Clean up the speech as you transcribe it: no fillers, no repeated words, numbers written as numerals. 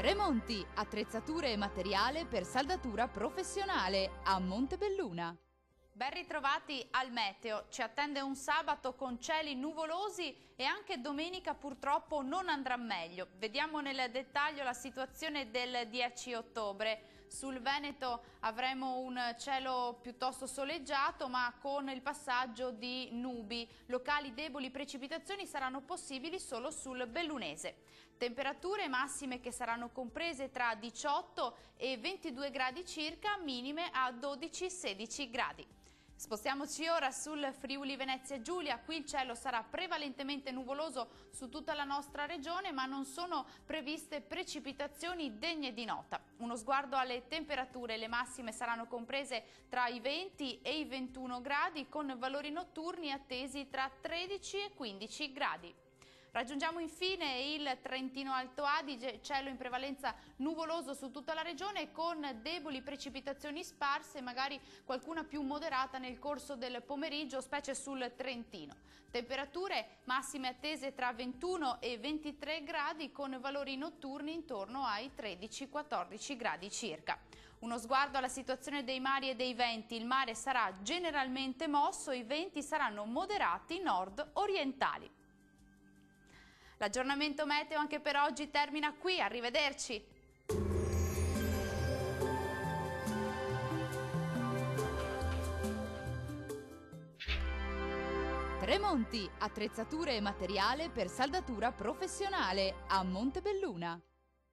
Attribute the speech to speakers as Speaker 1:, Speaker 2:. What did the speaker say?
Speaker 1: Tremonti, attrezzature e materiale per saldatura professionale a Montebelluna.
Speaker 2: Ben ritrovati al meteo, ci attende un sabato con cieli nuvolosi e anche domenica purtroppo non andrà meglio. Vediamo nel dettaglio la situazione del 10 ottobre. Sul Veneto avremo un cielo piuttosto soleggiato ma con il passaggio di nubi. Locali deboli precipitazioni saranno possibili solo sul Bellunese. Temperature massime che saranno comprese tra 18 e 22 gradi circa, minime a 12-16 gradi. Spostiamoci ora sul Friuli Venezia Giulia, qui il cielo sarà prevalentemente nuvoloso su tutta la nostra regione ma non sono previste precipitazioni degne di nota. Uno sguardo alle temperature, le massime saranno comprese tra i 20 e i 21 gradi con valori notturni attesi tra 13 e 15 gradi. Raggiungiamo infine il Trentino Alto Adige, cielo in prevalenza nuvoloso su tutta la regione con deboli precipitazioni sparse, magari qualcuna più moderata nel corso del pomeriggio, specie sul Trentino. Temperature massime attese tra 21 e 23 gradi con valori notturni intorno ai 13-14 gradi circa. Uno sguardo alla situazione dei mari e dei venti, il mare sarà generalmente mosso, i venti saranno moderati nord-orientali. L'aggiornamento meteo anche per oggi termina qui, arrivederci!
Speaker 1: Tremonti, attrezzature e materiale per saldatura professionale a Montebelluna.